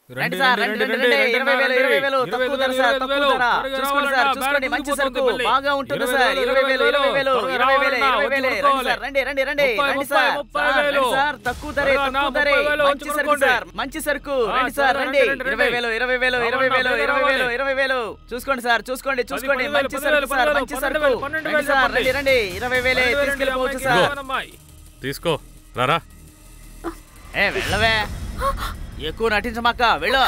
రండి సార్, రండి 20,000 తక్కువ ధర సార్, తక్కువ ధర. చూసుకోండి సార్, చూసుకోండి, మంచి సరుకు బాగా ఉంటుంది సార్. 20,000 రండి రండి రండి రండి సార్, సార్ తక్కువ ధరే, తక్కువ ధరే, మంచి సరుకు సార్, మంచి సరుకు. రండి సార్, రండి. 20,000 చూసుకోండి సార్, చూసుకోండి, చూసుకోండి, మంచి సరుకు సార్, మంచి సరుకు. రండి సార్, రండి రండి 20,000 తీసుకెళ్ళిపోవచ్చు సార్. తీసుకో రారా. వెళ్ళవే, ఎక్కువ నటించమాక, వెళ్ళు.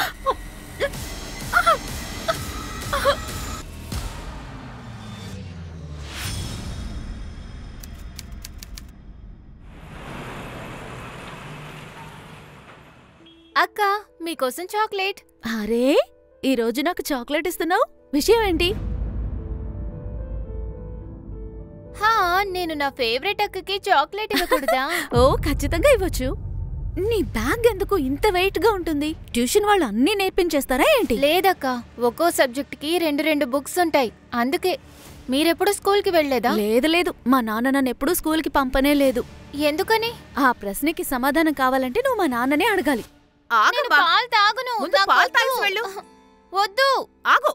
అక్క, మీకోసం చాక్లెట్. అరే, ఈ రోజు నాకు చాక్లెట్ ఇస్తున్నావు, విషయం ఏంటి? నేను నా ఫేవరెట్ అక్కకి చాక్లెట్ ఇవ్వకూడదా? ఓ, ఖచ్చితంగా ఇవ్వచ్చు. నీ బ్యాగ్ ఎందుకు ఇంత వెయిట్ గా ఉంటుంది? ట్యూషన్ వాళ్ళు అన్నీ నేర్పించేస్తారా ఏంటి? లేదక్క, ఒక్కో సబ్జెక్ట్ కి 2 బుక్స్ ఉంటాయి, అందుకే. మీరెప్పుడు స్కూల్ కి వెళ్లేదా? లేదు, మా నాన్న నన్ను ఎప్పుడూ స్కూల్ కి పంపనే లేదు. ఎందుకని? ఆ ప్రశ్నకి సమాధానం కావాలంటే నువ్వు మా నాన్ననే అడగాలి. పాలు తాగును. వద్దు, ఆగు.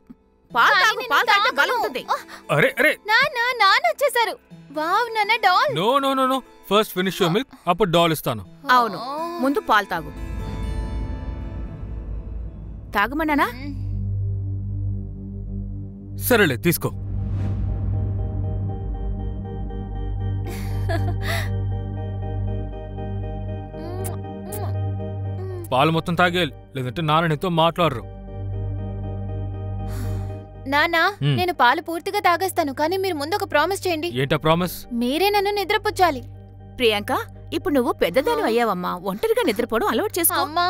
నాన్న వచ్చేసారు. వావ్, నాన్న doll. No, first finish your milk, అప్పుడు డాల్ ఇస్తాను. అవును, ముందు పాలు తాగు. తాగమన్నానా? సరేలే, తీసుకో. పాలు మొత్తం తాగేయాలి, లేదంటే నాన్న నీతో మాట్లాడరు. నానా, నేను పాలు పూర్తిగా తాగేస్తాను, కానీ మీరు ముందు ఒక ప్రామిస్ చేయండి. ఏంటా ప్రామిస్? మీరే నన్ను నిద్రపుచ్చాలి. ప్రియాంక, ఇప్పుడు నువ్వు పెద్దదాని అయ్యావమ్మా, ఒంటరిగా నిద్రపోవడం అలవాటు చేసుకో. అమ్మా,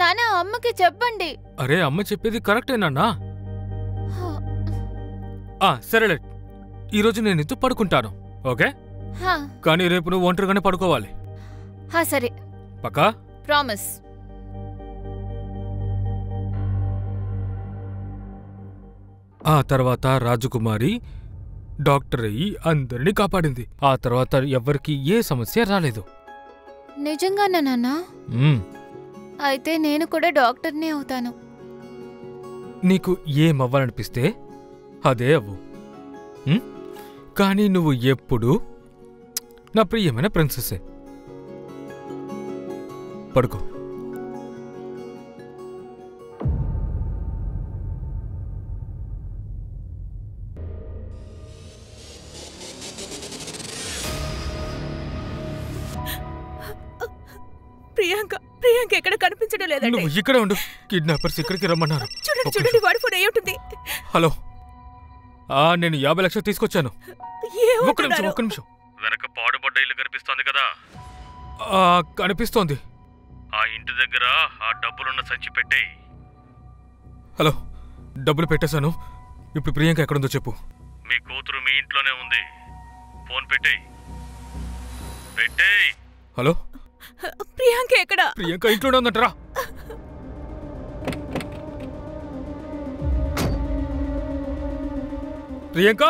నానా, అమ్మకి చెప్పండి. అరే, అమ్మ చెప్పేది కరెక్టేనా? సరేలే, ఈరోజు నేను నీతో పడుకుంటాను, ఓకే? కానీ రేపు నువ్వు ఒంటరిగానే పడుకోవాలి. సరే, పక్కా? ప్రామిస్. ఆ తర్వాత రాజకుమారి డాక్టర్ అయ్యి అందరినీ కాపాడింది. ఆ తర్వాత ఎవ్వరికి ఏ సమస్య రాలేదు. నిజంగానా నాన్న? అయితే నేను కూడా డాక్టర్నే అవుతాను. నీకు ఏమవ్వాలనిపిస్తే అదే అవ్వు, కానీ నువ్వు ఎప్పుడూ నా ప్రియమైన ప్రిన్సెస్సే. పడుకో. ప్రియాంక ఎక్కడ కనిపించడం లేదండి. నువ్వు ఇక్కడ ఉండు, కిడ్నాపర్స్ ఇక్కడికి రమ్మన్నారు. చూడండి, వాడి ఫోన్ అయి ఉంటుంది. హలో, నేను 50 లక్షలు తీసుకొచ్చాను. ఒక్క నిమిషం. వెనక పాడుబడ్డ ఇల్లు కనిపిస్తోంది కదా? కనిపిస్తోంది. ఆ ఇంటి దగ్గర ఆ డబ్బులున్న సంచి పెట్టేయ్. హలో, డబ్బులు పెట్టేశాను. ఇప్పుడు ప్రియాంక ఎక్కడుందో చెప్పు. మీ కూతురు మీ ఇంట్లోనే ఉంది. ఫోన్ పెట్టేయ్. హలో, ప్రియాంక ఎక్కడ? ప్రియాంక ఇంట్లోనే ఉందంటరా. ప్రియాంక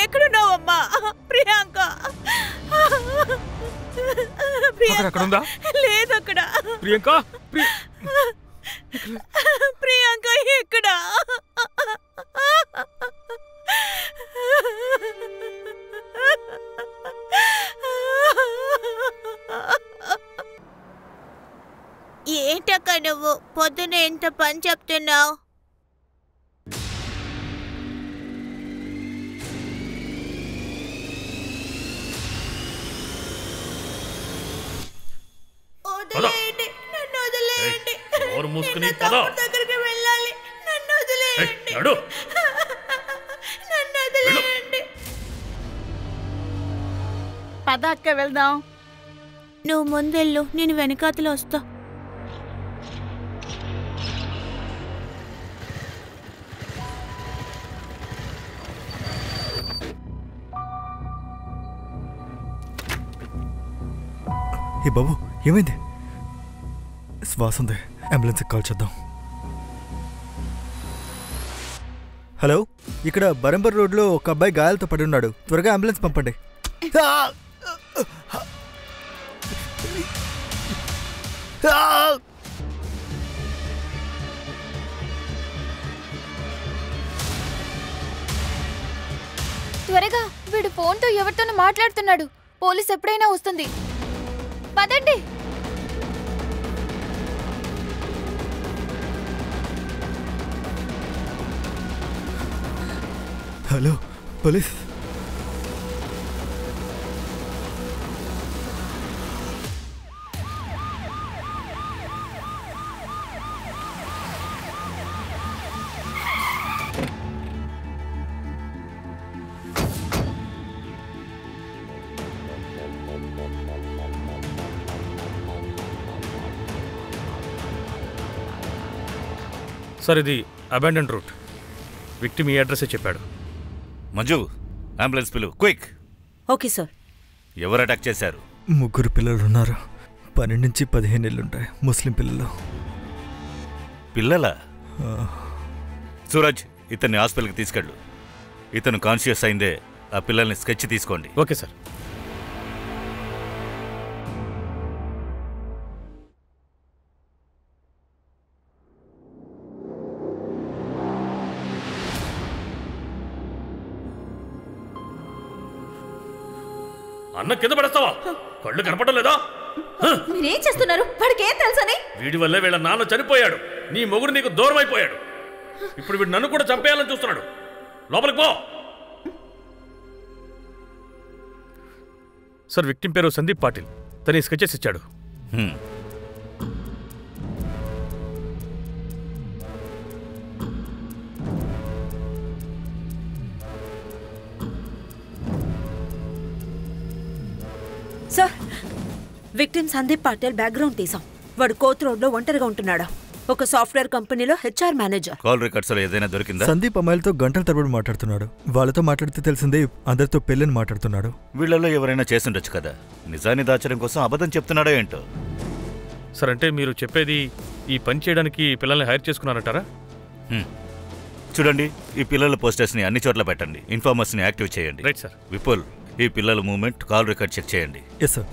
ఎక్కడున్నావమ్మా? ప్రియాంక అక్కడుందా? లేదు అక్కడ. ప్రియాంక ఎక్కడ? ఏంటక్క నువ్వు పొద్దున ఎంత పని చెప్తున్నావు? దగ్గరికి వెళ్ళాలి. నన్ను వదిలేయండి. పదక్క వెళ్దాం. నువ్వు ముందెళ్ళు, నేను వెనకాతలో వస్తా. ఏ బాబు, ఏమైంది? శ్వాస ఉంది, అంబులెన్స్కి కాల్ చేద్దాం. హలో, ఇక్కడ బరంబర్ రోడ్లో ఒక అబ్బాయి గాయాలతో పడి ఉన్నాడు. త్వరగా అంబులెన్స్ పంపండి. త్వరగా, వీడు ఫోన్తో ఎవరితోనో మాట్లాడుతున్నాడు. పోలీస్ ఎప్పుడైనా వస్తుంది. పదండి. Hello police. సార్, ఇది అబాండన్ రూట్. విక్టిమ్ ఈ అడ్రస్సే చెప్పాడు. మంజు, అంబులెన్స్ పిలువు, క్విక్. Okay sir. ఎవరు అటాక్ చేశారు? 3 పిల్లలు ఉన్నారు. 12 నుంచి 15 ఏళ్ళుంటాయి. ముస్లిం పిల్లలు. పిల్లలా? సూరజ్, ఇతన్ని హాస్పిటల్కి తీసుకెళ్ళు. ఇతను కాన్షియస్ అయిందే. ఆ పిల్లల్ని స్కెచ్ తీసుకోండి. Okay sir. అన్న కింద పడేస్తావా? కళ్ళు కనపడడం లేదా? మీరేం చేస్తున్నారు? వాడికి ఏం తెలుసని? వీడి వల్లే వీళ్ళ నాన్న చనిపోయాడు. నీ మొగుడు నీకు దూరం అయిపోయాడు. ఇప్పుడు వీడు నన్ను కూడా చంపేయాలని చూస్తున్నాడు. లోపలికి పో. సార్, విక్టిమ్ పేరు సందీప్ పాటిల్. తన స్కెచెస్ ఇచ్చాడు. Sir, victim Sandeep Patil background తీసాం. వాడు కోత్ రోడ్లో ఒంటరిగా ఉంటున్నాడు. ఒక సాఫ్ట్వేర్ కంపెనీలో హెచ్ఆర్ మేనేజర్. కాల్ రికార్డ్స్ లో ఏదైనా దొరికిందా? సందీప్ అమ్మాయిలతో గంటల తరబడి మాట్లాడుతున్నాడు. వాళ్ళతో మాట్లాడితే తెలిసిందే అందరితో పెళ్ళని మాట్లాడుతున్నాడు. వీళ్ళలో ఎవరైనా చేసుండొచ్చు కదా. నిజాన్ని దాచడం కోసం అబద్ధం చెప్తున్నాడో ఏంటో. సార్, అంటే మీరు చెప్పేది ఈ పని చేయడానికి పిల్లల్ని హైర్ చేసుకున్నారంటారా? చూడండి, ఈ పిల్లల పోస్టర్స్ ని అన్ని చోట్ల పెట్టండి. ఇన్ఫార్మర్స్ ని యాక్టివ్ చేయండి. Right sir. విపుల్, ఈ పిల్లల మూవ్మెంట్, కాల్ రికార్డ్ చెక్ చేయండి. Yes sir.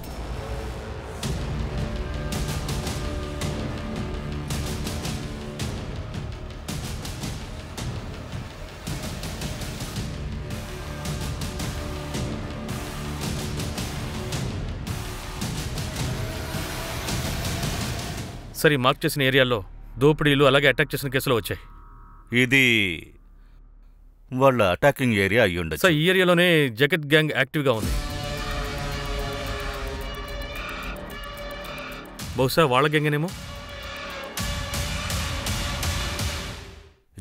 సార్, ఈ మార్క్ చేసిన ఏరియాలో దోపిడీలు అలాగే అటాక్ చేసిన కేసులు వచ్చాయి. ఇది వాళ్ళ అటాకింగ్ ఏరియా అయ్యుండొచ్చు. సార్, ఈ ఏరియాలోనే జగత్ గ్యాంగ్ యాక్టివ్గా ఉంది. బహుశా వాళ్ళ గ్యాంగేనేమో.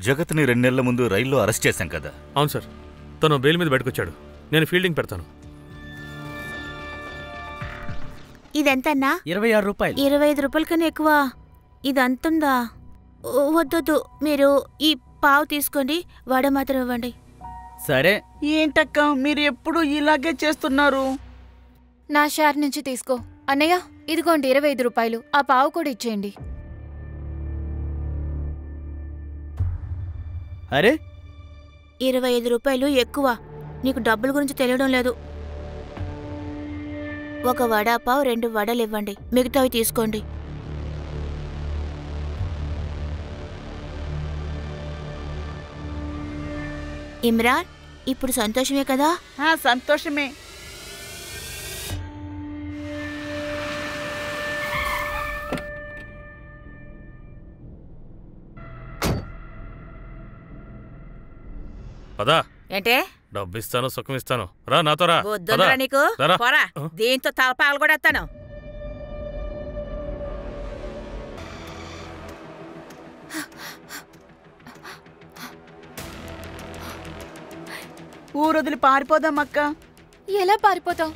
జగత్ని 2 నెలల ముందు రైల్లో అరెస్ట్ చేశాం కదా. అవును సార్. తను బెయిల్ మీద బయటకొచ్చాడు. నేను ఫీల్డింగ్ పెడతాను. ఇదెంతన్నా? 26 రూపాయలు. 25 రూపాయల కన్నా ఎక్కువ. ఇది అంతుందా? వద్దొద్దు, మీరు ఈ పావు తీసుకోండి. వడ మాత్రం ఇవ్వండి. సరే. ఏంటక్క, మీరు ఎప్పుడు ఇలాగే చేస్తున్నారు? నా షేర్ నుంచి తీసుకో. అన్నయ్య, ఇదిగోండి 25 రూపాయలు. ఆ పావు కూడా ఇచ్చేయండి. అరే, 25 రూపాయలు ఎక్కువ. నీకు డబ్బుల గురించి తెలియడం లేదు. ఒక వడాపావు 2 వడలు ఇవ్వండి. మిగతావి తీసుకోండి. ఇమ్రాన్, ఇప్పుడు సంతోషమే కదా? సంతోషమే. పదా. ఏంటే? డబ్బు ఇస్తాను, సుఖం ఇస్తాను. రా నాతో రా. వద్దురా నీకు. పోరా, దీంతో తలపాలు కూడా ఎత్తాను. ఊరొదిలి పారిపోదాం అక్క. ఎలా పారిపోతాం?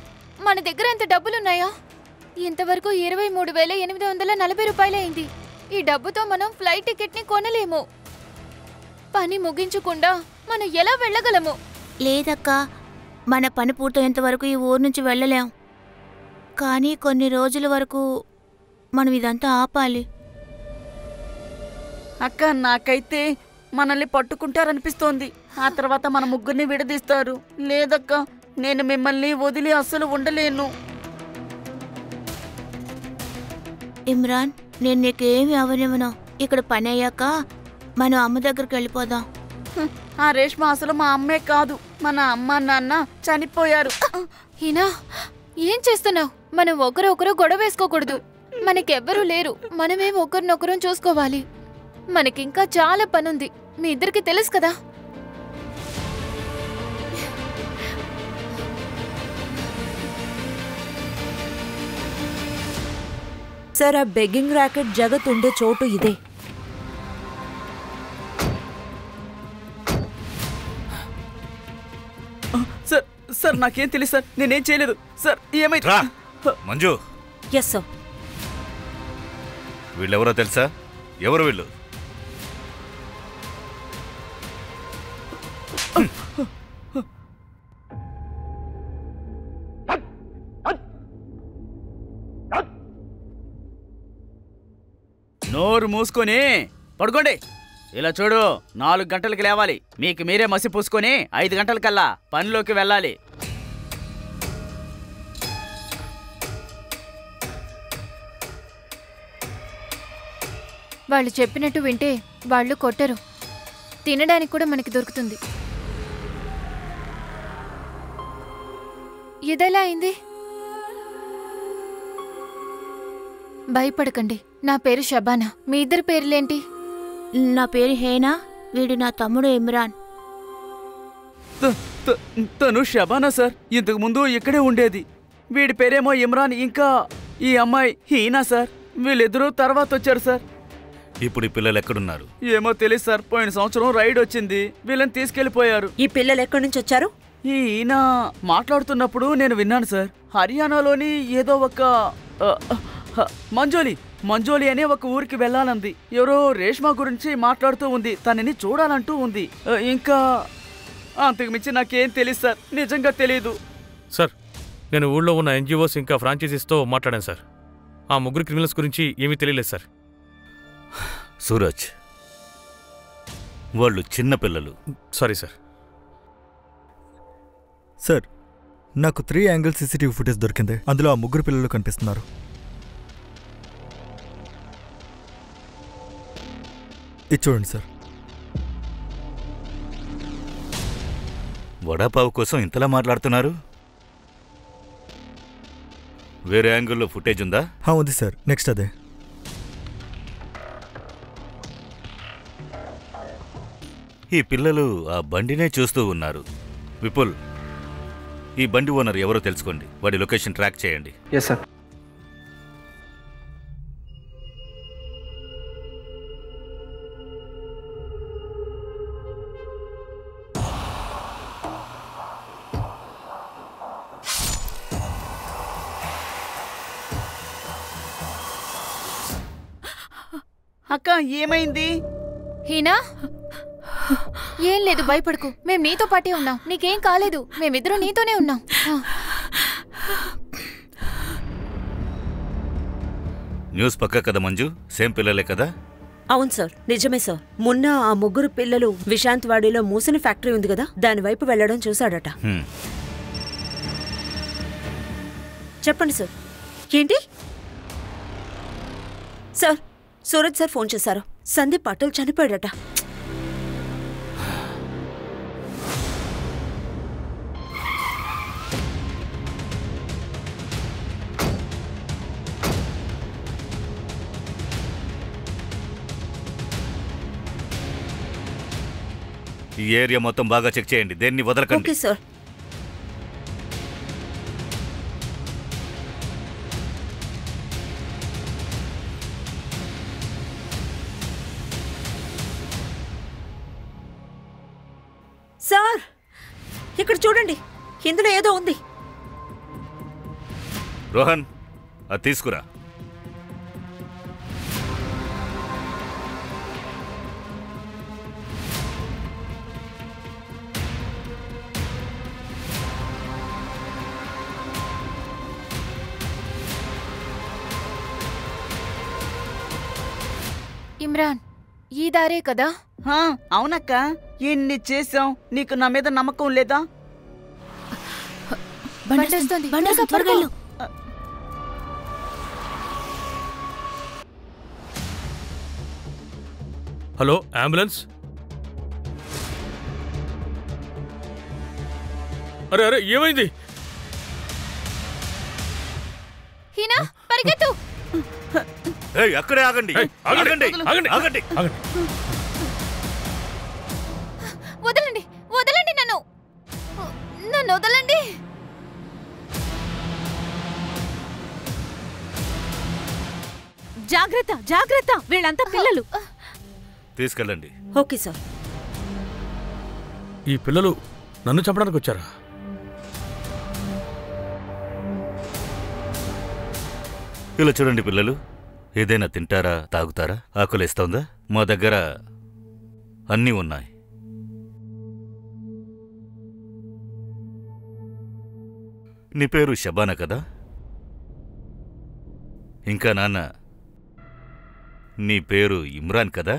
మన దగ్గర ఎంత డబ్బులున్నాయా? ఇంతవరకు 23,840 రూపాయలైంది. ఈ డబ్బుతో మనం ఫ్లైట్ టికెట్ని కొనలేము. పని ముగించకుండా మనం ఎలా వెళ్ళగలము? లేదక్కా, మన పని పూర్తయ్యేంత వరకు ఈ ఊరు నుంచి వెళ్ళలేం. కానీ కొన్ని రోజుల వరకు మనం ఇదంతా ఆపాలి. అక్క, నాకైతే మనల్ని పట్టుకుంటారనిపిస్తోంది. ఆ తర్వాత మన ముగ్గురిని విడదీస్తారు. లేదక్క, నేను మిమ్మల్ని వదిలి అస్సలు ఉండలేను. ఇమ్రాన్, నేను నీకేమి అవనివ్వను. ఇక్కడ పని అయ్యాక మనం అమ్మ దగ్గరికి వెళ్ళిపోదాం. ఆ రేష్మ అసలు మా అమ్మే కాదు, మన అమ్మ నాన్న చనిపోయారు. హీనా, ఏం చేస్తున్నావు? మనం ఒకరు గొడవ వేసుకోకూడదు. మనకెవ్వరూ లేరు, మనమే ఒకరినొకరు చూసుకోవాలి. మనకింకా చాలా పనుంది, మీ ఇద్దరికి తెలుసు కదా. సార్, ఆ బెగ్గింగ్ ర్యాకెట్ జగత్ ఉండే చోటు ఇదే. సార్ సార్ నాకేం తెలియదు సార్, నేనేం చేయలేదు సార్. ఏమైంది? రా మంజు. Yes sir. వీళ్ళెవరో తెలుసా? ఎవరు వీళ్ళు? నోరు మూసుకొని పడుకోండి. ఇలా చూడు, 4 గంటలకి లేవాలి. మీకు మీరే మసి పూసుకొని 5 గంటలకల్లా పనిలోకి వెళ్ళాలి. వాళ్ళు చెప్పినట్టు వింటే వాళ్ళు కొట్టరు, తినడానికి కూడా మనకి దొరుకుతుంది. ఇదెలా అయింది? భయపడకండి, నా పేరు షబానా. మీ ఇద్దరి పేర్లేంటి? నా పేరు హేనా, వీడు నా తమ్ముడు ఇమ్రాన్. తను షబానా సార్, ఇంతకు ముందు ఇక్కడే ఉండేది. వీడి పేరేమో ఇమ్రాన్, ఇంకా ఈ అమ్మాయి హీనా సార్. వీళ్ళిద్దరూ తర్వాత వచ్చారు సార్. ఇప్పుడు ఈ పిల్లలు ఎక్కడున్నారు? ఏమో తెలియదు సార్, పోయిన సంవత్సరం రైడ్ వచ్చింది, వీళ్ళని తీసుకెళ్లిపోయారు. ఈ పిల్లలు ఎక్కడి నుంచి వచ్చారు? ఈయన మాట్లాడుతున్నప్పుడు నేను విన్నాను సార్, హర్యానాలోని ఏదో ఒక మంజోలి అనే ఒక ఊరికి వెళ్ళాలంది. ఎవరో రేష్మా గురించి మాట్లాడుతూ ఉంది, తనని చూడాలంటూ ఉంది. ఇంకా అంతకు మించి నాకేం తెలియదు సార్, నిజంగా తెలీదు సార్. నేను ఊళ్ళో ఉన్న ఎన్జిఓస్ ఇంకా ఫ్రాంచైజీస్తో మాట్లాడాను సార్. ఆ 3 క్రిమినల్స్ గురించి ఏమీ తెలియలేదు సార్. సూరజ్, వాళ్ళు చిన్న పిల్లలు. Sorry sir. సార్, నాకు 3 యాంగిల్ సీసీటీవీ ఫుటేజ్ దొరికింది. అందులో ఆ 3 పిల్లలు కనిపిస్తున్నారు. ఇది చూడండి సార్. వడాపావు కోసం ఇంతలా మాట్లాడుతున్నారు? వేరే యాంగిల్లో ఫుటేజ్ ఉందా? ఉంది సార్, నెక్స్ట్ అదే. ఈ పిల్లలు ఆ బండినే చూస్తూ ఉన్నారు. విపుల్, ఈ బండి ఓనర్ ఎవరో తెలుసుకోండి, వాడి లొకేషన్ ట్రాక్ చేయండి. Yes sir. అక్క, ఏమైంది? హీనా, ఏం లేదు, భయపడకు. మేం నీతో పాటే ఉన్నాం, నీకేం కాలేదు. మేమిద్దరం నీతోనే ఉన్నాం. న్యూస్ పక్క కదా మంజు, సేమ్ పిల్లలే కదా? అవును సార్, నిజమే సార్. మొన్న ఆ 3 పిల్లలు విశాంత్ వాడిలో మూసిన ఫ్యాక్టరీ ఉంది కదా, దాని వైపు వెళ్లడం చూశాడట. చెప్పండి సార్. ఏంటి సార్? సూరజ్ సార్ ఫోన్ చేశారు. సందీప్ పాటిల్ చనిపోయాడట. ఈ ఏరియా మొత్తం బాగా చెక్ చేయండి, దేన్ని వదలకండి. Okay sir. సార్, ఇక్కడ చూడండి, ఇందులో ఏదో ఉంది. రోహన్, అది తీసుకురా. ఇమ్రాన్, ఈ దారే కదా? అవునక్క, ఎన్ని చేసాం, నీకు నా మీద నమ్మకం లేదా? బండి వస్తుంది, త్వరగా వెళ్ళు. Hello ambulance. అరే అరే ఏమైంది? హీనా పరిగెత్తు. అక్కడే ఆగండి. వదలండి వదలండి, నన్ను నన్ను వదలండి. జాగ్రత్త జాగ్రత్త, వీళ్ళంతా పిల్లలు. తీసుకెళ్ళండి. Okay sir. ఈ పిల్లలు నన్ను చంపడానికి వచ్చారా? ఇలా చూడండి పిల్లలు, ఏదైనా తింటారా, తాగుతారా? ఆకలిస్తోందా? మా దగ్గర అన్నీ ఉన్నాయి. నీ పేరు షబానా కదా? ఇంకా నాన్న, నీ పేరు ఇమ్రాన్ కదా?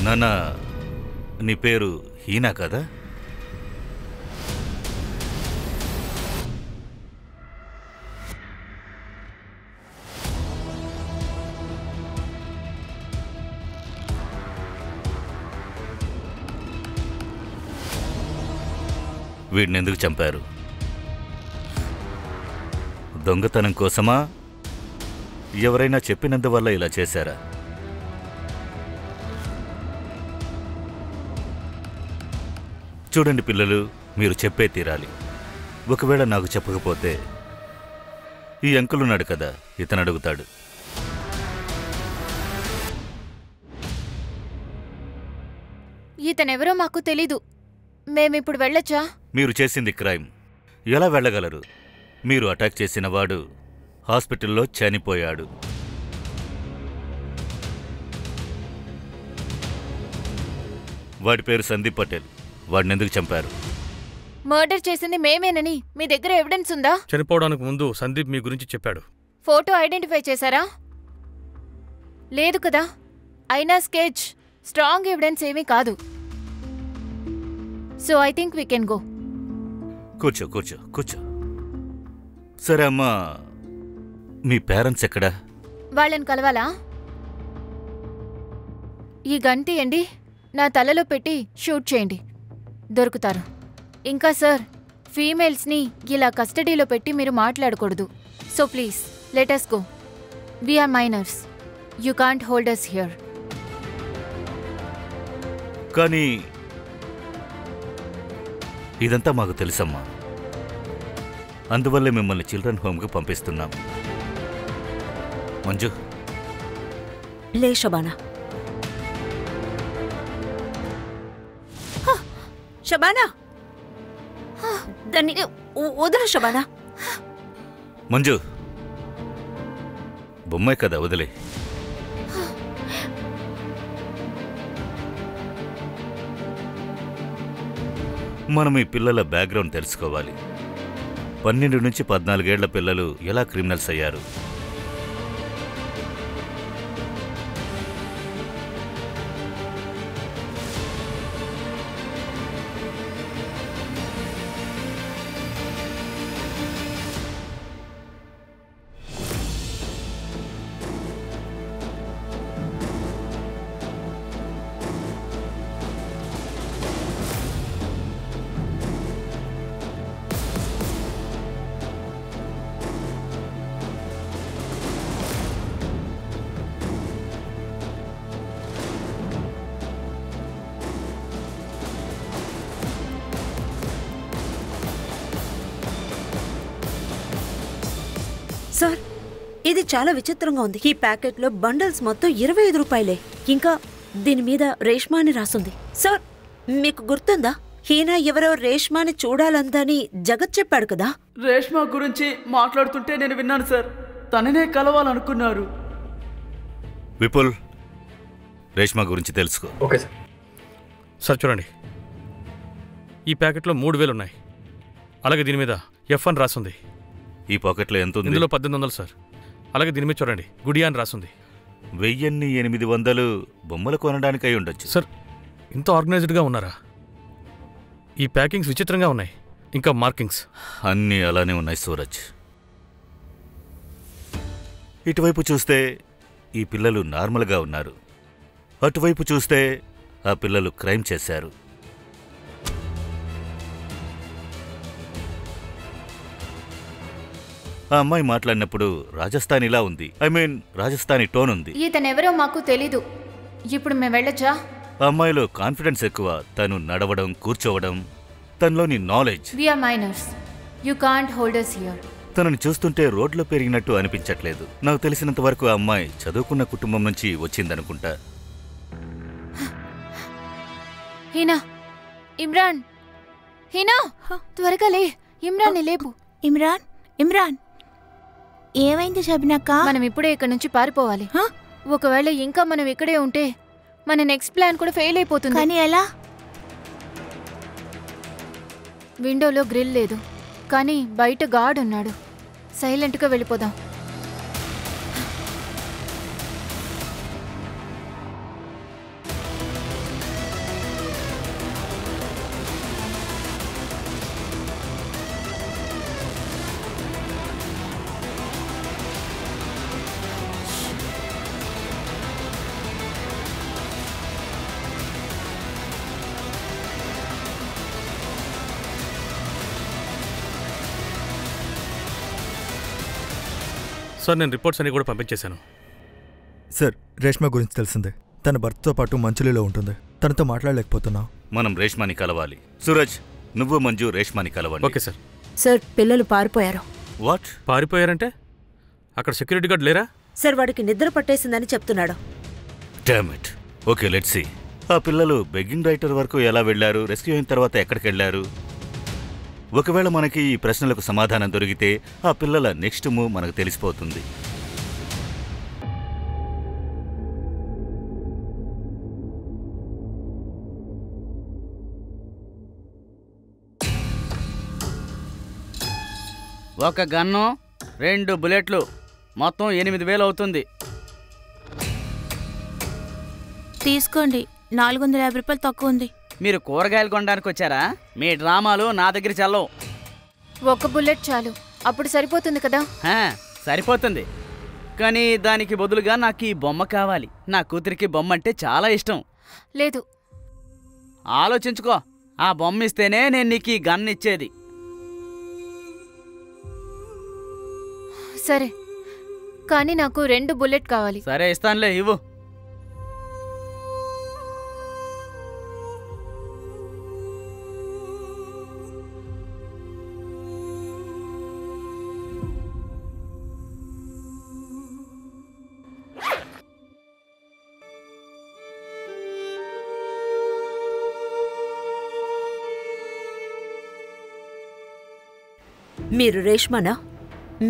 నాన్న, నీ పేరు హీనా కదా? వీడినెందుకు చంపారు? దొంగతనం కోసమా? ఎవరైనా చెప్పినందువల్ల ఇలా చేశారా? చూడండి పిల్లలు, మీరు చెప్పే తీరాలి. ఒకవేళ నాకు చెప్పకపోతే ఈ అంకుల్ ఉన్నాడు కదా, ఇతను అడుగుతాడు. ఇతనెవరో మాకు తెలీదు. మేమిప్పుడు వెళ్ళొచ్చా? మీరు చేసింది క్రైమ్. ఎలా వెళ్ళగలరు? మీరు అటాక్ చేసిన వాడు హాస్పిటల్లో చనిపోయాడు. వాడి పేరు సందీప్ పటేల్. వాడినెందుకు చంపారు? మర్డర్ చేసింది మేమేనని మీ దగ్గర ఎవిడెన్స్ ఉందా? చనిపోవడానికి ముందు సందీప్ మీ గురించి చెప్పాడు. ఫోటో ఐడెంటిఫై చేశారా? లేదు కదా. అయినా స్కెచ్ స్ట్రాంగ్ ఎవిడెన్స్ ఏమీ కాదు. So I think we can go. కూర్చో కూర్చో కూర్చో. సరే అమ్మా, మీ పేరెంట్స్ ఎక్కడా? వాళ్ళని కలవాలా? ఈ గన్ తీయండి, నా తలలో పెట్టి షూట్ చేయండి, దొరుకుతారు. ఇంకా సార్, ఫీమేల్స్ని ఇలా కస్టడీలో పెట్టి మీరు మాట్లాడకూడదు. So please let us go. We're minors. You can't hold us here. కానీ ఇదంతా మాకు తెలుసమ్మా. అందువల్లే మిమ్మల్ని చిల్డ్రన్ హోమ్కి పంపిస్తున్నాం. మంజు, లే షబానా. షబానా, దాన్ని వదలు షబానా. మంజు, బొమ్మాయి కదా, వదిలే. మనం ఈ పిల్లల బ్యాక్గ్రౌండ్ తెలుసుకోవాలి. 12 నుంచి 14 ఏళ్ల పిల్లలు ఎలా క్రిమినల్స్ అయ్యారు? సార్, ఇది చాలా విచిత్రంగా ఉంది. ఈ ప్యాకెట్లో బండల్స్ మొత్తం 25 రూపాయలే. ఇంకా దీని మీద రేష్మా అని రాసుంది. సార్, మీకు గుర్తుందా? హీనా ఎవరో రేష్మాని చూడాలందని జగత్ చెప్పాడు కదా. రేష్మా గురించి మాట్లాడుతుంటే నేను విన్నాను సార్. తననే కలవాలనుకున్నారు. విపుల్, రేష్మా గురించి తెలుసుకో. Okay sir. సార్ చూడండి, ఈ ప్యాకెట్లో 3000 ఉన్నాయి. అలాగే దీని మీద ఎఫ్ అని రాసుంది. ఈ పాకెట్లో ఎంత ఉంది? ఇందులో 1800 సార్. అలాగే దీని మీద చూడండి, గుడియా అని రాసుంది. 1800 బొమ్మలు కొనడానికై ఉండొచ్చు. సార్, ఇంత ఆర్గనైజ్డ్గా ఉన్నారా? ఈ ప్యాకింగ్స్ విచిత్రంగా ఉన్నాయి. ఇంకా మార్కింగ్స్ అన్నీ అలానే ఉన్నాయి సూరజ్. ఇటువైపు చూస్తే ఈ పిల్లలు నార్మల్గా ఉన్నారు, అటువైపు చూస్తే ఆ పిల్లలు క్రైమ్ చేశారు. ఆ అమ్మాయి మాట్లాడినప్పుడు రాజస్థాన్ ఇలా ఉంది, రాజస్థానీ టోన్ ఉంది. ఇతనెవరో మాకు తెలీదు. ఇప్పుడు మేము వెళ్ళొచ్చా? ఆ అమ్మాయిలో కాన్ఫిడెన్స్ ఎక్కువ. తను నడవడం, కూర్చోవడం, తనలోని knowledge. We are minors. You can't hold us here. తనని చూస్తుంటే రోడ్లో పెరిగినట్టు అనిపించట్లేదు. నాకు తెలిసినంత వరకు ఆ అమ్మాయి చదువుకున్న కుటుంబం నుంచి వచ్చిందనుకుంటా. హీనా, ఇమ్రాన్, హీనా, త్వరగా లే. ఇమ్రాన్ని లేపు. ఇమ్రాన్, ఇమ్రాన్, ఏమైంది షబీనక్క? మనం ఇప్పుడే ఇక్కడ నుంచి పారిపోవాలి. ఒకవేళ ఇంకా మనం ఇక్కడే ఉంటే మన నెక్స్ట్ ప్లాన్ కూడా ఫెయిల్ అయిపోతుంది. కానీ ఎలా? విండోలో గ్రిల్ లేదు, కానీ బయట గార్డ్ ఉన్నాడు. సైలెంట్గా వెళ్ళిపోదాం. సార్, నేను రిపోర్ట్స్ అన్ని కూడా పంపించేశాను. సార్, రేష్మా గురించి తెలిసిందే. తన భర్తతో పాటు మంచులీలో ఉంటుంది. తనతో మాట్లాడలేకపోతున్నా. మనం రేష్మాని కలవాలి. సూరజ్, నువ్వు మంజు రేష్మాని కలవండి. Okay sir. సార్, పిల్లలు పారిపోయారు. వాట్? పారిపోయారంటే అక్కడ సెక్యూరిటీ గార్డ్ లేరా? సార్, వాడికి నిద్ర పట్టేసిందని చెప్తున్నాడు. Damn it. Okay, let's see. ఆ పిల్లలు బెగ్గింగ్ రైటర్ వరకు ఎలా వెళ్లారు, రెస్క్యూ అయిన తర్వాత ఎక్కడికి వెళ్లారు? ఒకవేళ మనకి ఈ ప్రశ్నలకు సమాధానం దొరికితే ఆ పిల్లల నెక్స్ట్ మూవ్ మనకు తెలిసిపోతుంది. ఒక గన్ను, 2 బుల్లెట్లు, మొత్తం 8000 అవుతుంది. తీసుకోండి, 450 రూపాయలు తక్కువ ఉంది. మీరు కూరగాయలు కొనడానికి వచ్చారా? మీ డ్రామాలు నా దగ్గర చెల్లవు. ఒక బుల్లెట్ చాలు, అప్పుడు సరిపోతుంది కదా? సరిపోతుంది, కానీ దానికి బదులుగా నాకు ఈ బొమ్మ కావాలి. నా కూతురికి బొమ్మ అంటే చాలా ఇష్టం. లేదు. ఆలోచించుకో. ఆ బొమ్మ ఇస్తేనే నేను నీకు ఈ గన్ ఇచ్చేది. సరే, కానీ నాకు 2 బుల్లెట్ కావాలి. సరే, ఇస్తానులే, ఇవ్వు. మీరు రేష్మానా?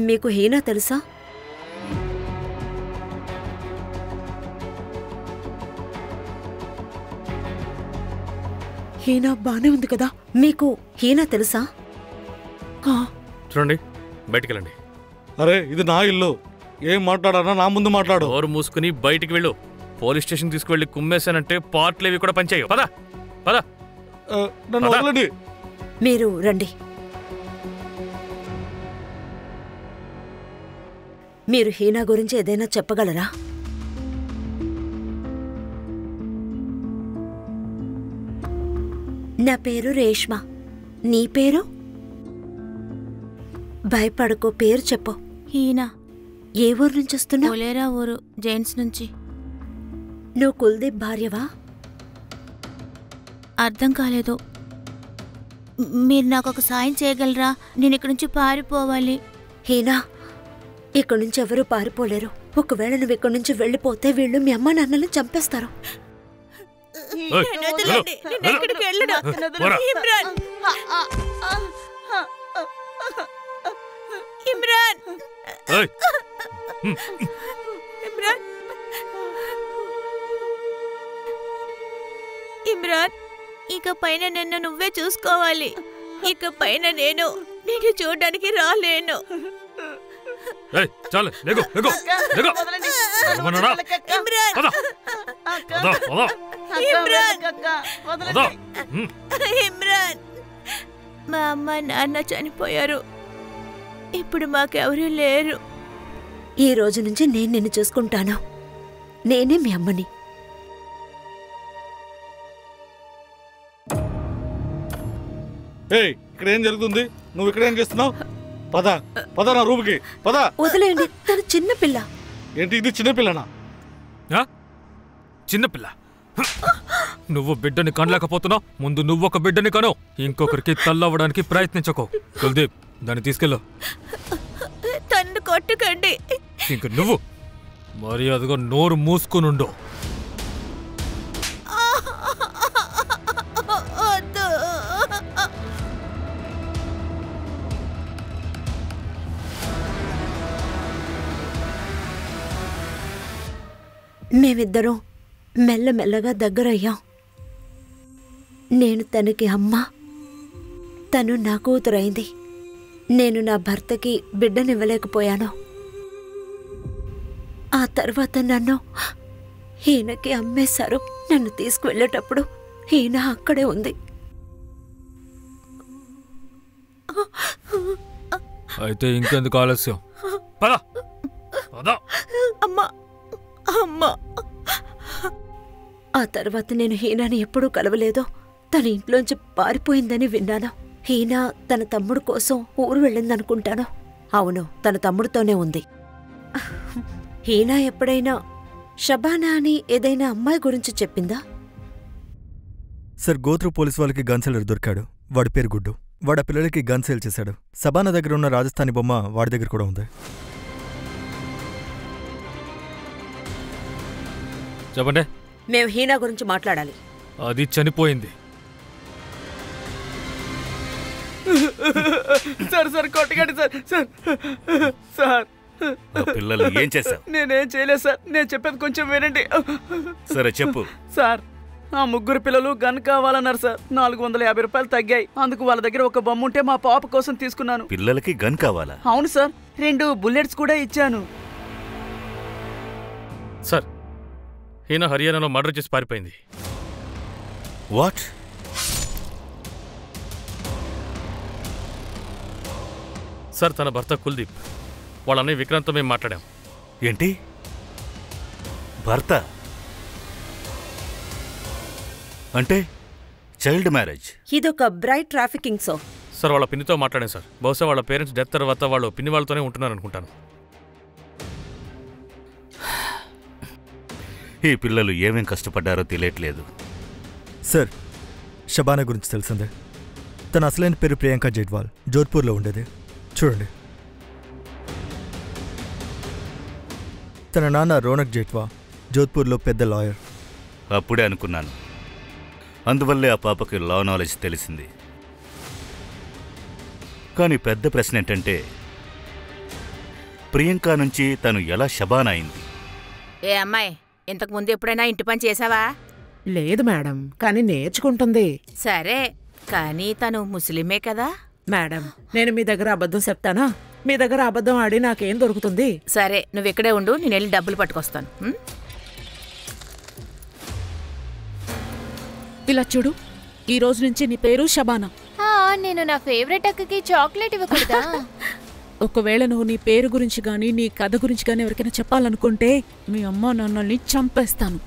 మీకు హీనా తెలుసా? హీనా బానే ఉంది కదా? మీకు హీనా తెలుసా? చూడండి, బయటికి వెళ్ళండి. అరే, ఇది నా ఇల్లు. ఏం మాట్లాడానా నా ముందు మాట్లాడు. డోర్ మూసుకుని బయటికి వెళ్ళు. పోలీస్ స్టేషన్ తీసుకువెళ్ళి కుమ్మేశానంటే పార్ట్లేవి కూడా పనిచేయవు. పద పద. నన్ను వదలండి. మీరు రండి. మీరు హీనా గురించి ఏదైనా చెప్పగలరా? నా పేరు రేష్మా. నీ పేరు? భయపడకో, పేరు చెప్పు. హీనా. ఏ ఊరు నుంచి వస్తున్నావు? ఒలేరా ఊరు, జైన్స్ నుంచి. నువ్వు కుల్దీప్ భార్యవా? అర్థం కాలేదు. మీరు నాకు ఒక సాయం చేయగలరా? నేను ఇక్కడి నుంచి పారిపోవాలి. హీనా, ఇక్కడి నుంచి ఎవరూ పారిపోలేరు. ఒకవేళ నువ్వు ఇక్కడి నుంచి వెళ్ళిపోతే వీళ్ళు మీ అమ్మ నాన్నల్ని చంపేస్తారు. ఇమ్రాన్, ఇక పైన నిన్ను నువ్వే చూసుకోవాలి. ఇక పైన నేను చూడడానికి రాలేను. ఏయ్ చాలు లేగో లేగో లేగో ఏమన్నాడా? పద. పద, పద. పద. ఇమ్రాన్, మా అమ్మ నాన్న చనిపోయారు. ఇప్పుడు మాకెవరూ లేరు. ఈ రోజు నుంచి నేను నిన్ను చూసుకుంటాను. నేనే మీ అమ్మని. ఏయ్, ఇక్కడ ఏం జరుగుతుంది? నువ్వు ఇక్కడ ఏం చేస్తున్నావు? పద పద నా రూమ్కి పద. వదిలేయండి, తను చిన్న పిల్ల. ఏంటి ఇది చిన్నపిల్లనా? ఆ? చిన్నపిల్ల నువ్వు బిడ్డని కనలేకపోతున్నావు. ముందు నువ్వొక బిడ్డని కను, ఇంకొకరికి తల్లవ్వడానికి ప్రయత్నించకో. కుల్దీప్, దాన్ని తీసుకెళ్ళు. తన్ను కొట్టుకండి. ఇంక నువ్వు మర్యాదగా నోరు మూసుకునుండు. మేమిద్దరం మెల్లమెల్లగా దగ్గరయ్యాం. నేను తనకి అమ్మ, తను నా కూతురైంది. నేను నా భర్తకి బిడ్డనివ్వలేకపోయాను. ఆ తర్వాత నన్ను ఈయనకి అమ్మేశారు. నన్ను తీసుకువెళ్ళేటప్పుడు ఈయన అక్కడే ఉంది. అయితే ఇంకెందుకు ఆలస్యం? పద పద. అమ్మా, అమ్మా. ఆ తర్వాత నేను హీనాని ఎప్పుడూ కలవలేదో. తన ఇంట్లోంచి పారిపోయిందని విన్నాను. హీనా తన తమ్ముడు కోసం ఊరు వెళ్ళిందనుకుంటాను. అవును, తన తమ్ముడితోనే ఉంది. హీనా ఎప్పుడైనా షబానా అని ఏదైనా అమ్మాయి గురించి చెప్పిందా? సార్, గోత్రు పోలీస్ వాళ్ళకి గన్ సెల్లర్ దొరికాడు. వాడి పేరు గుడ్డు. వాడు ఆ పిల్లలకి గన్ సేల్ చేశాడు. సబానా దగ్గర ఉన్న రాజస్థానీ బొమ్మ వాడి దగ్గర కూడా ఉంది. చెప్పండి. మేము హీనా గురించి మాట్లాడాలి. అది చనిపోయింది. సార్ సార్ కొట్టకండి సార్. సార్ సార్ ఆ పిల్లలు ఏం చేశావు? నేనేం చేయలేదు సార్. నేను చెప్పేది కొంచెం వినండి. సరే చెప్పు. సార్, ఆ ముగ్గురు పిల్లలు గన్ కావాలన్నారు సార్. 450 రూపాయలు తగ్గాయి. అందుకు వాళ్ళ దగ్గర ఒక బొమ్మ ఉంటే మా పాప కోసం తీసుకున్నాను. పిల్లలకి గన్ కావాలా? అవును సార్, 2 బుల్లెట్స్ కూడా ఇచ్చాను. సార్, హీనా హర్యానాలో మర్డర్ చేసి పారిపోయింది. వాట్? సార్, తన భర్త కుల్దీప్, వాళ్ళ అన్నయ్య విక్రాంత్తో మేము మాట్లాడాం. ఏంటి? భర్త అంటే చైల్డ్ మ్యారేజ్? ఇదొక బ్రైట్ ట్రాఫికింగ్ సో. సార్, వాళ్ళ పిన్నితో మాట్లాడాను సార్. బహుశా వాళ్ళ పేరెంట్స్ డెత్ తర్వాత వాళ్ళు పిన్ని వాళ్ళతోనే ఉంటున్నారు అనుకుంటాను. ఈ పిల్లలు ఏమేం కష్టపడ్డారో తెలియట్లేదు. సార్, షబానా గురించి తెలిసిందే. తన అసలైన పేరు ప్రియాంక జైట్వాల్. జోధ్పూర్లో ఉండేది. చూడండి, తన నాన్న రోనక్ జైట్వా, జోధ్పూర్లో పెద్ద లాయర్. అప్పుడే అనుకున్నాను. అందువల్లే ఆ పాపకి లా నాలెడ్జ్ తెలిసింది. కానీ పెద్ద ప్రశ్న ఏంటంటే, ప్రియాంక నుంచి తను ఎలా షబానా అయింది? ఏ అమ్మాయి, ఇంతకు ముందు ఎప్పుడైనా ఇంటి పని చేసావా? లేదు మేడం, కానీ నేర్చుకుంటుంది. సరే, కానీ తను ముస్లిమే కదా? మేడం, నేను మీ దగ్గర అబద్ధం చెప్తానా? మీ దగ్గర అబద్ధం ఆడి నాకేం దొరుకుతుంది? సరే, నువ్వు ఇక్కడే ఉండు, నేను వెళ్ళి డబ్బులు పట్టుకొస్తాను. ఇలా చూడు, ఈ రోజు నుంచి నీ పేరు షబానా. నేను నా ఫేవరెట్ అక్కకి చాక్లెట్ ఇవ్వకూడదా? ఒకవేళ నువ్వు నీ పేరు గురించి గానీ నీ కథ గురించి గానీ ఎవరికైనా చెప్పాలనుకుంటే మీ అమ్మ నాన్నల్ని చంపేస్తాను.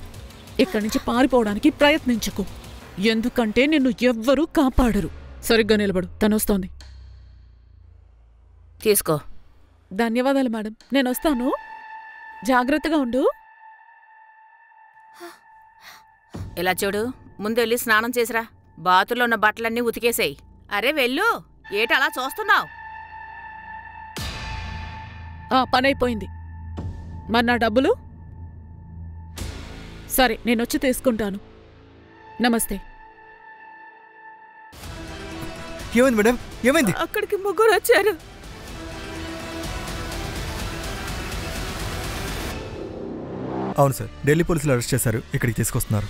ఇక్కడి నుంచి పారిపోవడానికి ప్రయత్నించకు, ఎందుకంటే నిన్ను ఎవ్వరూ కాపాడరు. సరిగ్గా నిలబడు, తనొస్తోంది. తీసుకో. ధన్యవాదాలు మేడం, నేను వస్తాను. జాగ్రత్తగా ఉండు. ఇలా చూడు, ముందు వెళ్ళి స్నానం చేసిరా. బాతుల్లో ఉన్న బట్టలన్నీ ఉతికేసేయి. అరే వెళ్ళు, ఏటి అలా చూస్తున్నావు? పనైపోయింది. మరి నా డబ్బులు? సరే, నేనొచ్చి తీసుకుంటాను. నమస్తే. ఏమైంది మేడం? ఏమైంది? అక్కడికి ముగ్గురు వచ్చారు. అవును సార్, ఢిల్లీ పోలీసులు అరెస్ట్ చేశారు. ఇక్కడికి తీసుకొస్తున్నారు.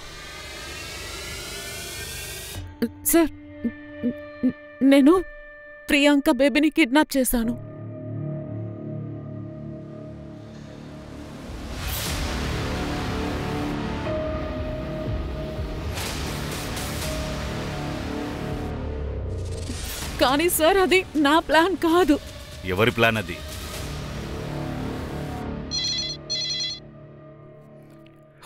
సార్, నేను ప్రియాంక బేబీని కిడ్నాప్ చేశాను. కానీ సార్ అది నా ప్లాన్ కాదు. ఎవరి ప్లాన్ అది?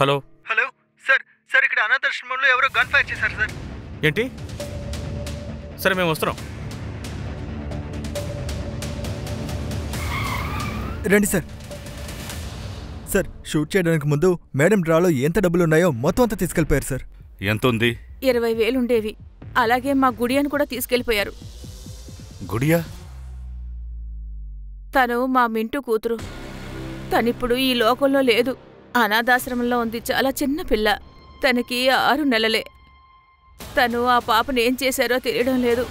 హలో హలో సార్, సార్ ఇక్కడ అనాథాశ్రమంలో ఎవరో గన్ ఫైర్ చేశారు సార్. ఏంటి? సరే మేము వస్తున్నాం. రండి సార్. సార్, షూట్ చేయడానికి ముందు మేడం డ్రాలో ఎంత డబ్బులున్నాయో మొత్తం అంతా తీసుకెళ్ళిపోయారు సార్. ఎంత ఉంది? 20,000 ఉండేవి. అలాగే మా గుడియని కూడా తీసుకెళ్లిపోయారు. గుడియా? తను మా మింటూ కూతురు. తనిప్పుడు ఈ లోకంలో లేదు. అనాథాశ్రమంలో ఉంది. చాలా చిన్న పిల్ల. తనకి 6 నెలలే. తను ఆ పాపను ఏం చేశారో తెలియడం లేదు.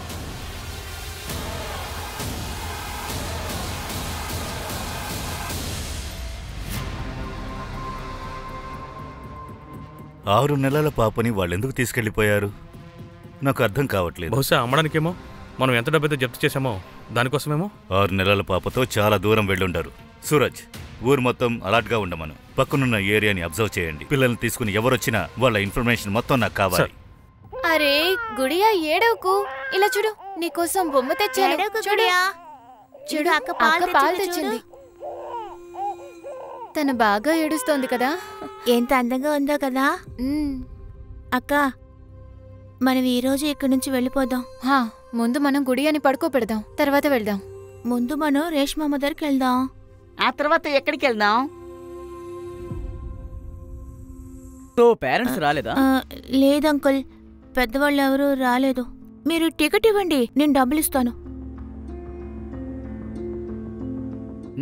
ఆరు నెలల పాపని వాళ్ళెందుకు తీసుకెళ్లిపోయారు? నాకు అర్థం కావట్లేదు. బహుశా అమ్మడానికేమో. మనం ఎంత డబ్బైతే జప్తు చేశామో దానికోసమేమో. 6 నెలల పాపతో చాలా దూరం వెళ్ళుండారు. సూరజ్, ఊరు మొత్తం అలర్ట్గా ఉండమను. పక్కనున్న ఏరియాని అబ్జర్వ్ చేయండి. పిల్లల్ని తీసుకుని ఎవరొచ్చినా వాళ్ళ ఇన్ఫర్మేషన్ మొత్తం నాకు కావాలి. అరే గుడియా, ఏడవకు. ఇలా చూడు, నీకోసం బొమ్మ తెచ్చాను. చూడు చూడు, అక్క పాలు తెచ్చింది. తను బాగా ఏడుస్తోంది కదా. ఎంత అందంగా ఉందో కదా. అక్క, మనం ఈరోజు ఇక్కడి నుంచి వెళ్ళిపోదాం. ముందు మనం గుడి అని పడుకోబెడదాం, తర్వాత వెళ్దాం. ముందు మనం రేష్మమ్మ దగ్గరికి వెళ్దాం. ఆ తర్వాత ఎక్కడికి వెళ్దాం? సో పేరెంట్స్ రాలేదా? లేదంకుల్, పెద్దవాళ్ళు ఎవరూ రాలేదు. మీరు టికెట్ ఇవ్వండి, నేను డబ్బులు ఇస్తాను.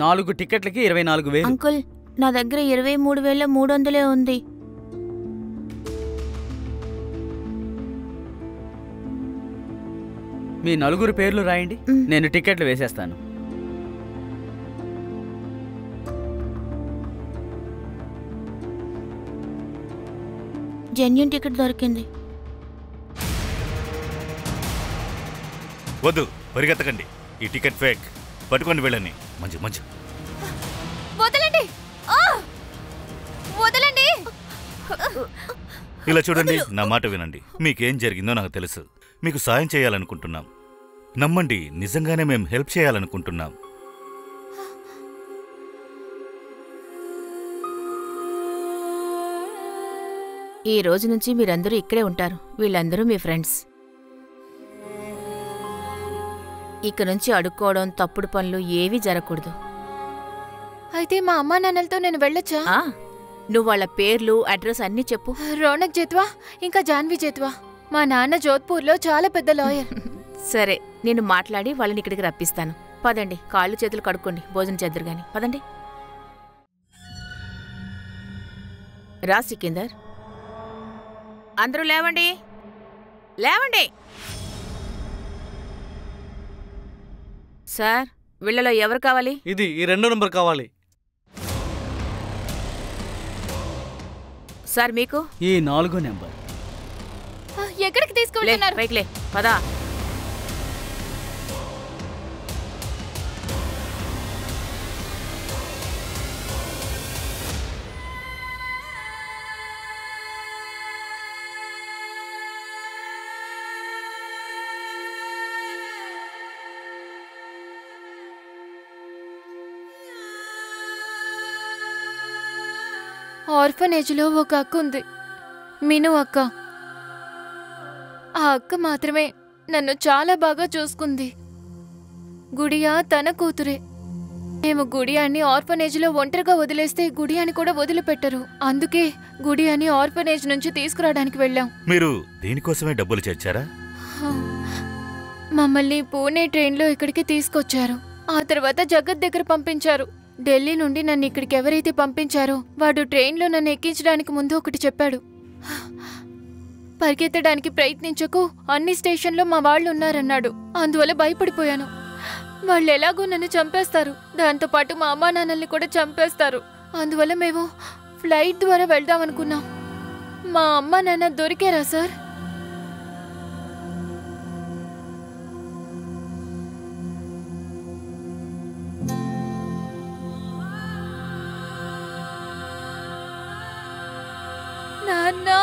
4 టికెట్లకి 24,000. అంకుల్, నా దగ్గర 23,300 ఉంది. మీ 4 పేర్లు రాయండి, నేను టికెట్లు వేసేస్తాను. జెన్యూన్ టికెట్ దొరికింది. వద్దు, పరిగెత్తకండి. ఈ టికెట్ ఫేక్. పట్టుకొని వెళ్ళండి. మంచి మంచి. వదలండి, వదలండి. ఇలా చూడండి, నా మాట వినండి. మీకేం జరిగిందో నాకు తెలుసు. మీకు సాయం చేయాలనుకుంటున్నాం. నమ్మండి, నిజంగానే మేము హెల్ప్ చేయాలనుకుంటున్నాం. ఈ రోజు నుంచి మీరందరూ ఇక్కడే ఉంటారు. వీళ్ళందరూ మీ ఫ్రెండ్స్. ఇక నుంచి అడుక్కోవడం, తప్పుడు పనులు ఏవీ జరగకూడదు. అయితే మా అమ్మా నాన్నలతో నేను వెళ్ళొచ్చా? నువ్వు వాళ్ళ పేర్లు, అడ్రస్ అన్నీ చెప్పు. రౌనక్ జేత్వా, ఇంకా జాన్వి జేత్వా. మా నాన్న జోధ్పూర్లో చాలా పెద్ద లాయర్. సరే, నేను మాట్లాడి వాళ్ళని ఇక్కడికి రప్పిస్తాను. పదండి, కాళ్ళు చేతులు కడుక్కోండి, భోజనం చేద్దరు గాని. పదండి. రా సికిందర్. అందరూ లేవండి, లేవండి. సార్, వీళ్ళలో ఎవరు కావాలి? ఇది ఈ 2వ నంబర్ కావాలి. సార్, మీకు? ఈ 4వ నెంబర్. ఎక్కడికి తీసుకెళ్తున్నారు? పైకిలే, పదా. ఆర్ఫనేజ్లో ఒక అక్క ఉంది, మిను అక్క. ఆ అక్క మాత్రమే నన్ను చాలా బాగా చూసుకుంది. గుడియా తన కూతురే. మేము గుడియాని ఆర్ఫనేజ్లో ఒంటరిగా వదిలేస్తే గుడియాని కూడా వదిలిపెట్టరు. అందుకే గుడియాని ఆర్ఫనేజ్ నుంచి తీసుకురావడానికి వెళ్ళాం. మీరు దీనికోసమే డబ్బులు చేర్చారా? మమ్మల్ని పూణే ట్రైన్లో ఇక్కడికి తీసుకొచ్చారు. ఆ తర్వాత జగత్ దగ్గర పంపించారు. ఢిల్లీ నుండి నన్ను ఇక్కడికి ఎవరైతే పంపించారో వాడు ట్రైన్లో నన్ను ఎక్కించడానికి ముందు ఒకటి చెప్పాడు. పరిగెత్తడానికి ప్రయత్నించకు, అన్ని స్టేషన్లో మా వాళ్ళు ఉన్నారన్నాడు. అందువల్ల భయపడిపోయాను. వాళ్ళు ఎలాగో నన్ను చంపేస్తారు, దాంతోపాటు మా అమ్మా నాన్నల్ని కూడా చంపేస్తారు. అందువల్ల మేము ఫ్లైట్ ద్వారా వెళ్దామనుకున్నాం. మా అమ్మా నాన్న దొరికారా సార్? నాన్నా,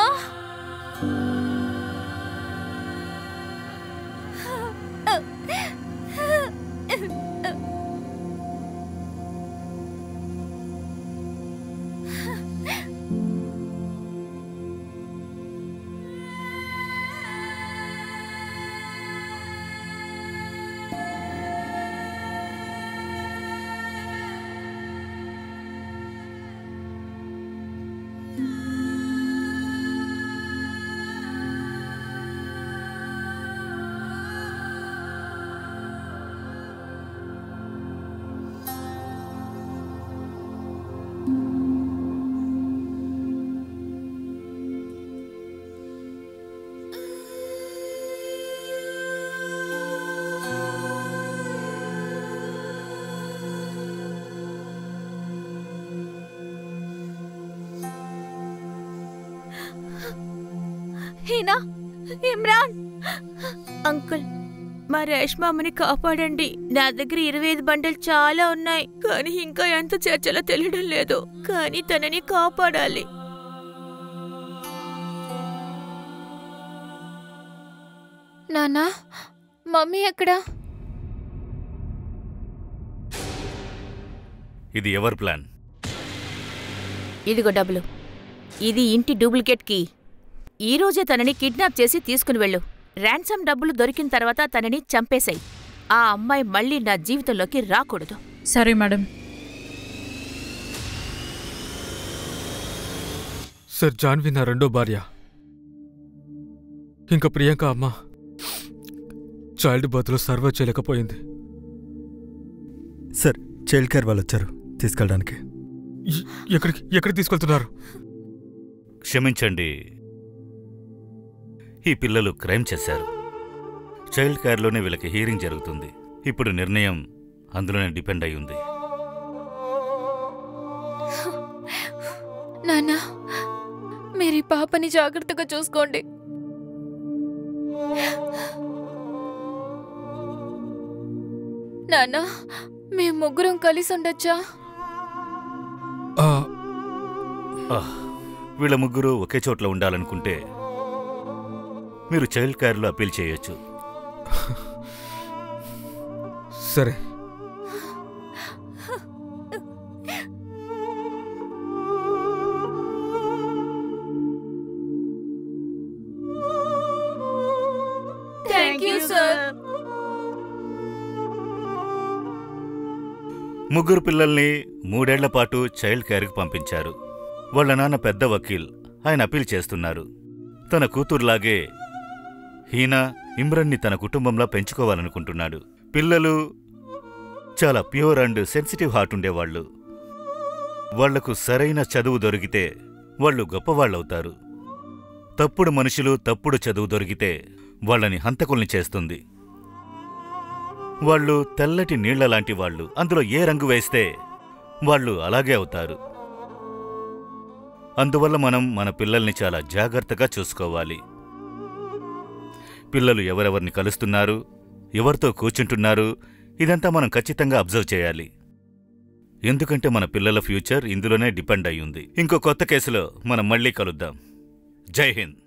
హీనా, ఇమ్రాన్ అంకుల్, మా రేష్మమ్మని కాపాడండి. నా దగ్గర 25 బండలు చాలా ఉన్నాయి, కానీ ఇంకా ఎంత చేర్చాలో తెలియడం లేదు. కానీ తనని కాపాడాలి. నాన్నా, మమ్మీ ఎక్కడా? ఇది ఎవరి ప్లాన్? ఇదిగో డబ్బులు. ఇది ఇంటి డూప్లికేట్ కీ. ఈరోజే తనని కిడ్నాప్ చేసి తీసుకుని వెళ్ళు. ర్యాన్సమ్ డబ్బులు దొరికిన తర్వాత తనని చంపేశాయి. ఆ అమ్మాయి మళ్ళీ నా జీవితంలోకి రాకూడదు. సరే మేడం. సార్, జాన్వి నా రెండో భార్య. ఇంకా ప్రియాంక అమ్మ చైల్డ్ బర్త్లో సర్వైవ్ చేయలేకపోయింది. సార్, చైల్డ్ కేర్ వాళ్ళు వచ్చారు తీసుకెళ్ళడానికి. ఎక్కడికి తీసుకెళ్తున్నారు? క్షమించండి, ఈ పిల్లలు క్రైమ్ చేశారు. చైల్డ్ కేర్లోనే వీళ్ళకి హీరింగ్ జరుగుతుంది. ఇప్పుడు నిర్ణయం అందులోనే డిపెండ్ అయి ఉంది. నాన్న, మీరు ఈ పాపని జాగ్రత్తగా చూసుకోండి. నాన్న, మేము ముగ్గురం కలిసి ఉండొచ్చా? వీళ్ళ ముగ్గురు ఒకే చోట్ల ఉండాలనుకుంటే మీరు చైల్డ్ కేర్లో అప్పీల్ చేయొచ్చు. సరే. Thank you sir. ముగ్గురు పిల్లల్ని 3 ఏళ్ల పాటు చైల్డ్ కేర్కి పంపించారు. వాళ్ళ నాన్న పెద్ద వకీల్, ఆయన అప్పీల్ చేస్తున్నారు. తన కూతురులాగే హీనా ఇమ్రాన్ని తన కుటుంబంలో పెంచుకోవాలనుకుంటున్నాడు. పిల్లలు చాలా ప్యూర్ అండ్ సెన్సిటివ్ హార్ట్ ఉండేవాళ్లు. వాళ్లకు సరైన చదువు దొరికితే వాళ్ళు గొప్పవాళ్లవుతారు. తప్పుడు మనుషులు తప్పుడు చదువు దొరికితే వాళ్ళని హంతకుల్ని చేస్తుంది. వాళ్ళు తెల్లటి నీళ్లలాంటి వాళ్ళు. అందులో ఏ రంగు వేస్తే వాళ్ళు అలాగే అవుతారు. అందువల్ల మనం మన పిల్లల్ని చాలా జాగ్రత్తగా చూసుకోవాలి. పిల్లలు ఎవరెవరిని కలుస్తున్నారు, ఎవరితో కూర్చుంటున్నారు, ఇదంతా మనం ఖచ్చితంగా అబ్జర్వ్ చేయాలి. ఎందుకంటే మన పిల్లల ఫ్యూచర్ ఇందులోనే డిపెండ్ అయ్యింది. ఇంకో కొత్త కేసులో మనం మళ్ళీ కలుద్దాం. జై హింద్.